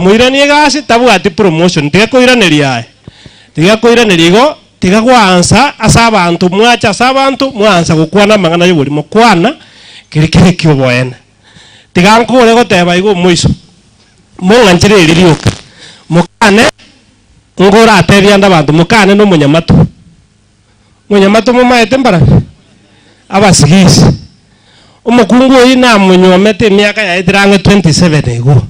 Muirani gasi tabu ati promotion tiga koiraniria igo tiga gwansa asa abantu mwacha asa abantu mwansa gukwana mangana yuburi mukwana kirikire kyoboene tiga nkore goteba igo mwiso munganchire ririoka mukane ngora ateria ndabantu mukane no munyamato mumaete mbara abasigisi umukungu ina munyomete miaka ya itirange 27 igo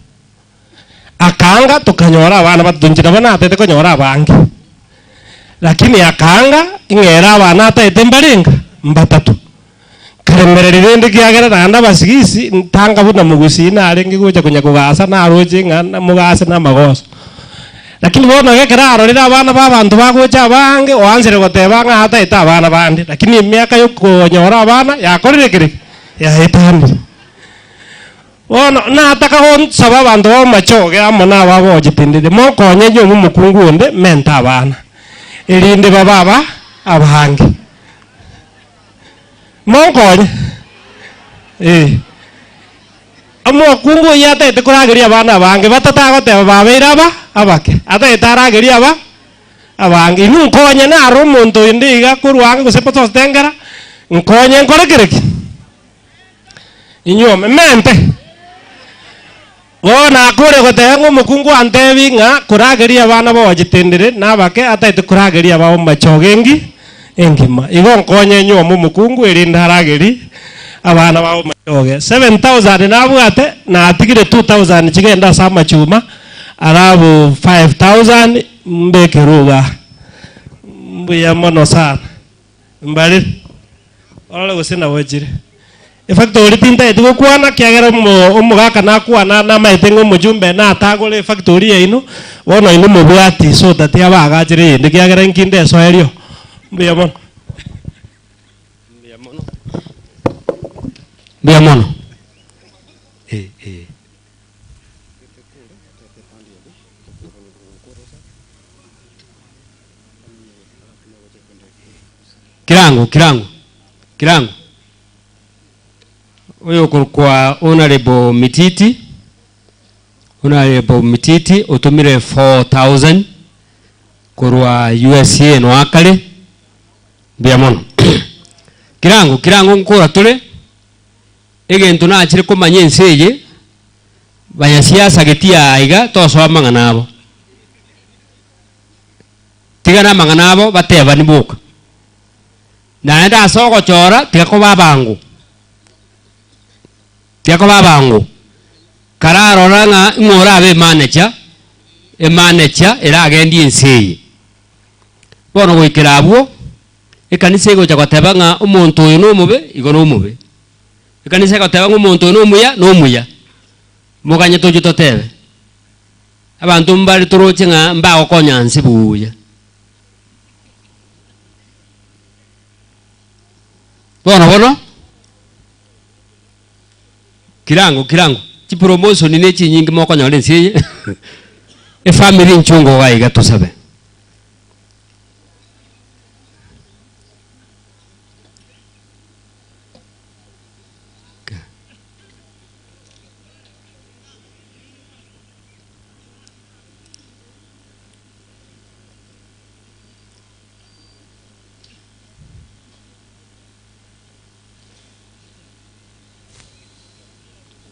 akanga tukanyora abana batunjira bana atete konyora abangi lakini akanga ingera abana atete mbarenga mbatatu karemerera irindi kiagera randa basigisi ntanga buna mugusina arengi goja kunya kugasa na roje ngana mugase na magoso lakini bona gekera arorira abana babantu bagoja abange oanzire goteba nga atete abana bandi lakini imiaka yo konyora abana yakorire kire ya etani ono na ataka on saba bantu bo machoge amona babo jitindire mo konye nyo mukungu onde menta abana irinde baba abange mo konye amo kungu yate te kurageria abana abange batata gote babera ba abake ata itarageria aba abange inu konye na aro muntu indiga kurwange gusepoto tengera nkonye nkorekereki inyo mente wona kure gotengo mukungu antebi nga kurageria abana bo jitendere nabake atete kurageria aba machogengi engima igo nkonye nyo mukungu irinda harageri abana ba machoge 7000 nabwate na atigire 2000 kigenda sama chuma arabu 5000 mbekeruga mbuya mono sana mbali ole gusina wajire factory tinta itugo kwana kiagera umugaka na kwana na maitengo mujumbe na atagore factory ino wono ino mubwati so that yabagajire inde kiagera nkinde so erio mbuya mono kirango oyo kwa honorable Mititi utumire 4000 kurwa USA no akale biamono kirango nkora tule egento na achire komanye nseye banya siasa getia aiga toso mangana abo tigana mangana abo bateba nibuka na enda soko chora tiako babangu kararo ranga ngora abe manager eragendi enseye bono gwikirabwo ekanisa igo chakoteba nga umuntu uyu no mube igo no mube ekanisa goteba nga umuntu no muya muganye toju totebe abantu mbali turoche nga mbago konyansi buya bono kirango chi promotion ni chi nyingi moko nyole nsiye e family nchungo gaiga tusabe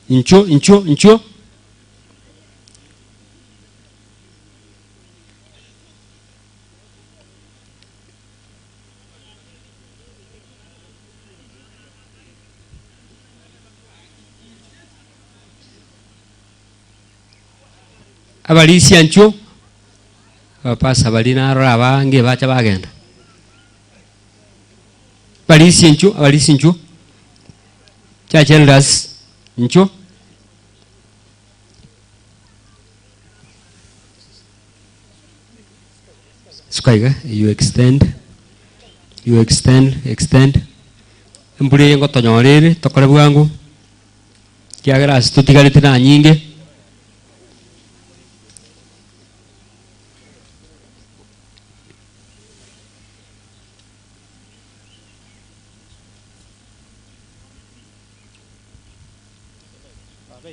incho abalisi ancho pasa balina abange bacha bagenda balisi incho chachendas incho skaiga you extend mbuli yengo tonyorere tokore bwangu kiagera situtigarite na nyinge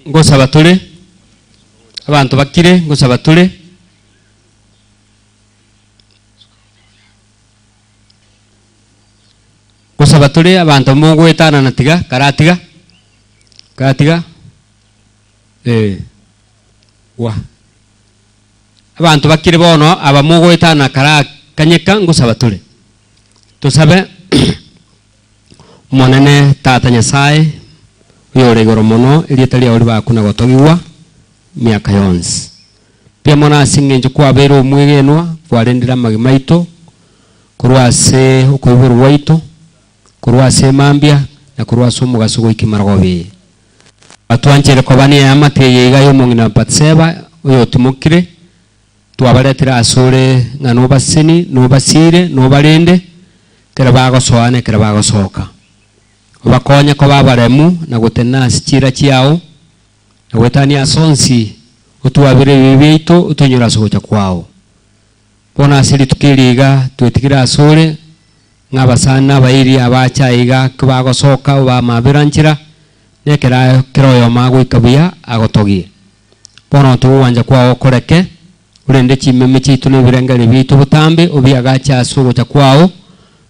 ngosaba tole abantu bakire ngusaba tule ngusaba tule abantu mugwetana na tiga karatiga wa abantu bakire bono aba mugwetana kanyeka ngusaba tule tusabe monene tata Nyasaye uyore igoro muno irieta ria uri bakuna gotogiwa miaka yonse pia mona asingenje kwa bero mwegenwa kwarendera magimaito kurwase ukuburu waito kurwase mambia na kurwase umugaso gwikimaragobe atwanjere ko bani amateye igayo mungina Batseba uyo tumukire twabaretera asore ngano basini no basire no barende kera bagosoane kera bagosoka bakonya ko babaremu na gutena sikira kiao na wetani asonsi utuwabire bibito utunyura socha kwao bona asiri tukiriga twetikira asore ngabasana bairi abacha iga kubagosoka ba mabiranchira nekera kiroyo magwikabia agotogie bona tuwanja kwao koreke urende chimeme chitu ne birengari bitu butambe obiagacha asocha kwao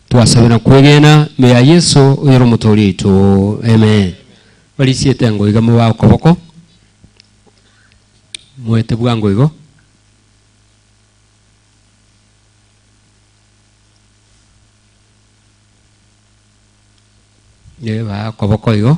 tuwasabira kwegena meya Yesu uyero mutorito amen balisiete ngo igamo ba koboko mwete bwango igo ye ba koboko igo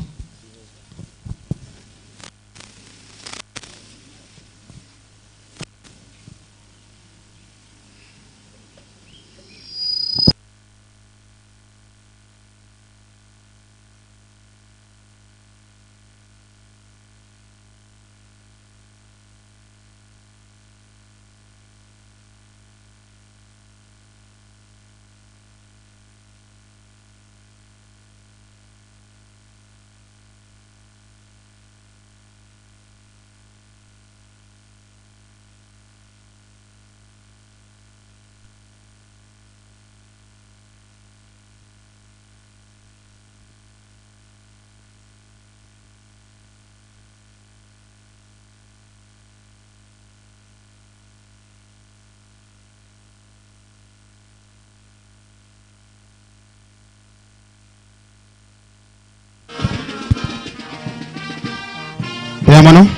Mano,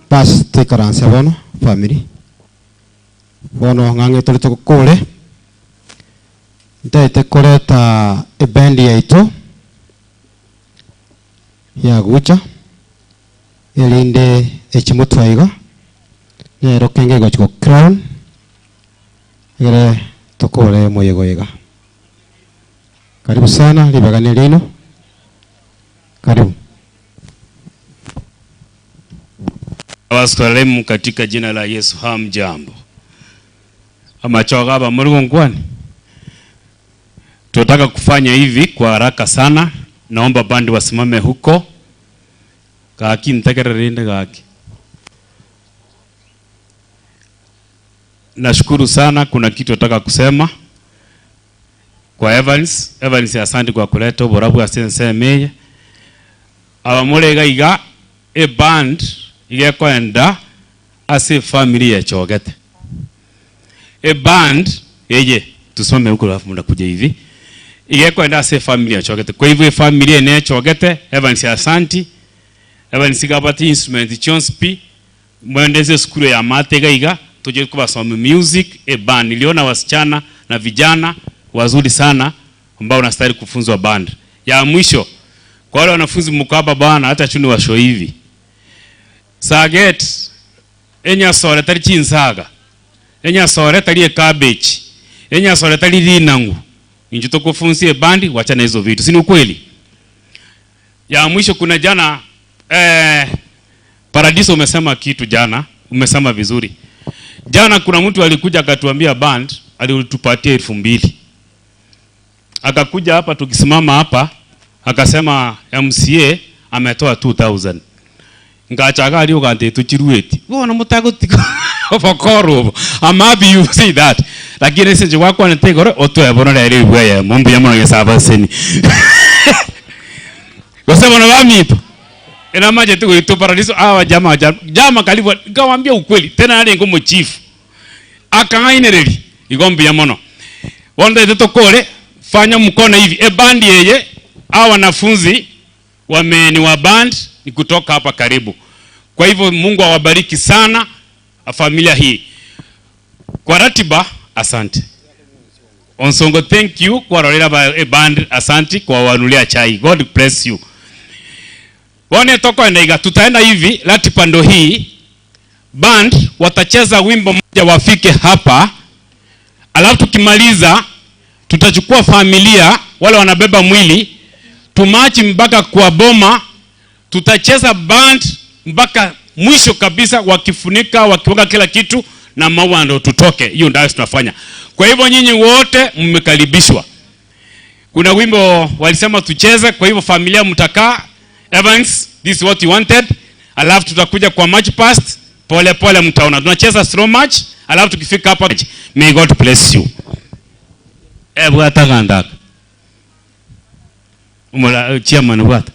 pas tekaransia bono family bono ngange tole to kole ndete kole ta ebendi yaito ya gucha elinde echimutwaiga nero kenge gochko crown ere tokole moyegoyega karibu sana libagane lino karibu Waskalemu katika jina la Yesu. Hamjambo amachoga aba muri ngwani. Tunataka kufanya hivi kwa haraka sana. Naomba bandi wasimame huko. Kaki nitakere rende kaki. Nashukuru sana, kuna kitu nataka kusema kwa Evans. Asante kwa kuleta borabu asense meye. Abamurega iga e band iga kwenda ase family ya chogete. E band yeje tusome huko alafu mnakuja hivi. Iga kwenda ase family ya chogete. Kwa hivyo family ne chogete Evans asante. Evans gabati instrument chonspi mwendeze skulu ya matega iga tuje kubasoma music e band. Niliona wasichana na vijana wazuri sana ambao wanastahili kufunzwa band. Ya mwisho kwa wale wanafunzi mkaba bwana hata chuni washo hivi. Saget enya sore tari chinsaga. Enya sore tari cabbage. Enya sore tari linangu. Injuto kufunzie bandi wachana hizo vitu. Si ni ukweli? Ya mwisho kuna jana Paradiso umesema kitu jana, umesema vizuri. Jana kuna mtu alikuja akatuambia band alitupatia 2,000. Akakuja hapa tukisimama hapa akasema MCA ametoa 2,000. Ngachaga ali ugande tuchirueti. Wona mutagutiko ofokoro. I'm happy you say that. Lakini sije wako anategore oto yabona rero ibwe mumbi yamono yesaba seni. Wasema na bamito. ina maji tu kuito paradiso hawa jama karibu nikamwambia ukweli tena ali ngomo chief akangainereri igombi ya mono wanda iteto kole fanya mkono hivi band yeye hawa wanafunzi ni wa band ni kutoka hapa karibu. Kwa hivyo Mungu awabariki sana familia hii. Kwa ratiba asante. Onsongo thank you kwa rorera band asante kwa wanulia chai. God bless you. Wane toko ndaiga tutaenda hivi ratiba ndo hii. Band watacheza wimbo mmoja wafike hapa. Alafu tukimaliza tutachukua familia wale wanabeba mwili tumachi mpaka kwa boma, tutacheza band mpaka mwisho kabisa wakifunika wakiweka kila kitu na maua ndo tutoke. Hiyo ndio tunafanya. Kwa hivyo nyinyi wote mmekaribishwa. Kuna wimbo walisema tucheze, kwa hivyo familia mtakaa. Evans, this is what you wanted. Alafu tutakuja kwa march past, pole pole mtaona. Tunacheza slow march, alafu tukifika hapa may God bless you. Bwata gandaka. Umala chairman bwata.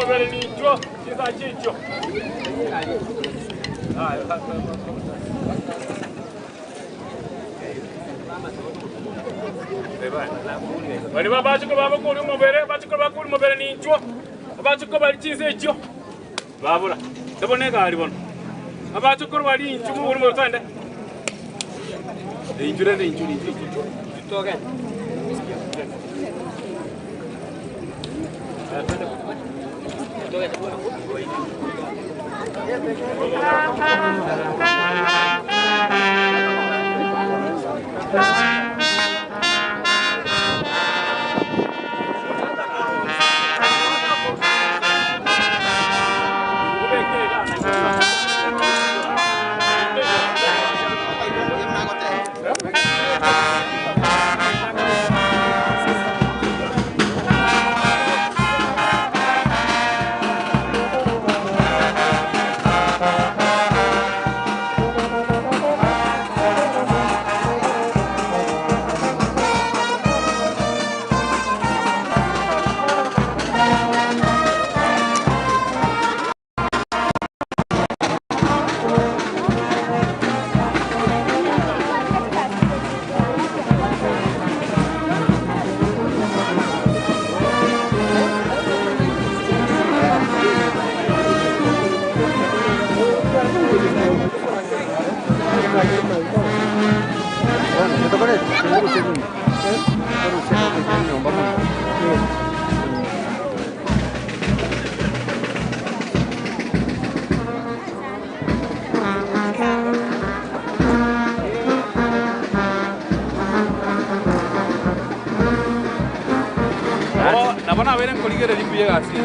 mabere ni cho kisa chicho bali babachiko babakuri mabere bachiko bakuri mabere ni cho abachiko bali chinse cho babura ndaboneka ali bono abachiko bali inchu mu buri mutande injure ne injuri toke nabona abere nkoligere limbuye gasi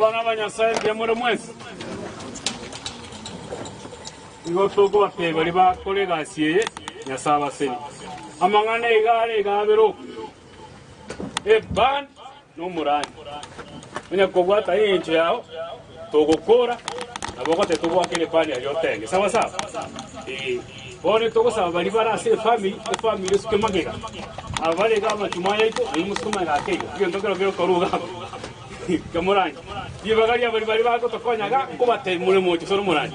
Abana banyasaye bya muri mwese. Ngo togo bateba riba kolega siye nyasaba seni. Amangane igare gabero. Band no murani. Menya kogwata inchi yao togokora abokote togo akile pani yotenge. Sawa sawa. Bone togo sawa bali bara se family suke magega. Abale gama chumaya ito ayimusuma ngake. Iyo ndokero bero koruga. Kamurani. Yibagari abali bali bako tokonyaga kubate muri mocho soro murani.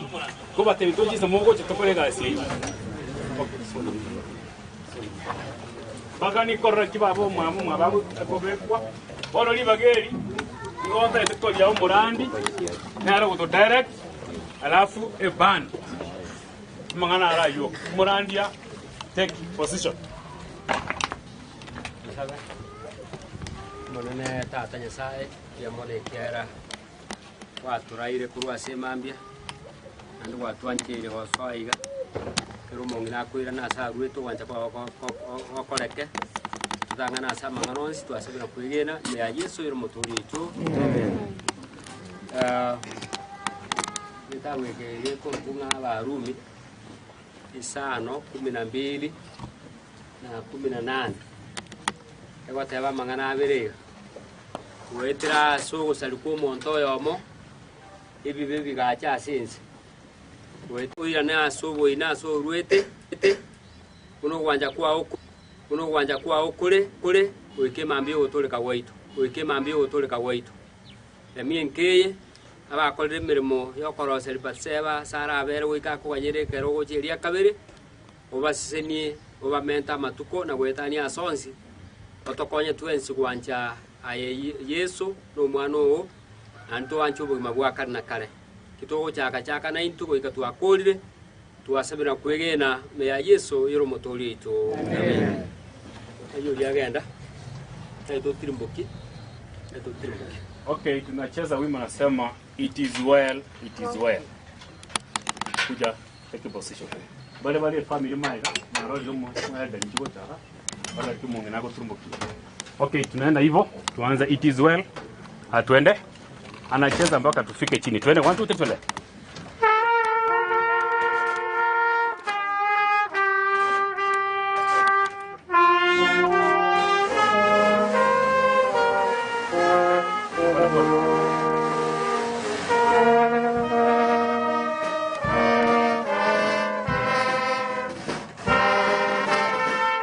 Kubate bitoji samogo chitokorega si. Bagani korra kibabo mamu mababu akobekwa. Bolo libageri. Ngonta eto ya umurandi. Nara kuto direct. Alafu a band. Mangana ara yo. Murandia take position. Monene tata nyasaye ya mole kera waturaire kurwa semambia andu watwanchire hoswaiga kero mongina kwira na sarweto wanja kwa koreke tangana sama nganonsi twasabira kwigena ya Yesu iro muturicho nitawegeye ko kunga abarumi isano 12 na 18 egoteba mangana abere wetira so salikuo monto yomo ibibe bigacha asinse wetuira na so boina so ruete kuno gwanja kwa okure weke mambio gutulika gwaitu emie nkeye abakorire mirimo yokoroseri baseba sara abere wika kuganyire kero gochiria kabere obasisenie obamenta matuko na gwetania asonsi otokonye twensi gwanja aye Yesu no mwana o anto ancho bugima bwakari na kare kitogo chaka na intugo ikatwakorire twasabira kwegena me ya Yesu iro motori ito amen ayo yagenda eto tirimboki. Okay, tunacheza wimbo nasema it is well. Kuja take position. Bale family maiga na roho yomo mwenda njigo tara. Bale kimungi nako turumboki. Okay, tunaenda hivyo. Tuanze it is well. Atuende. Anacheza mpaka tufike chini. Twende 1 2 3 twende.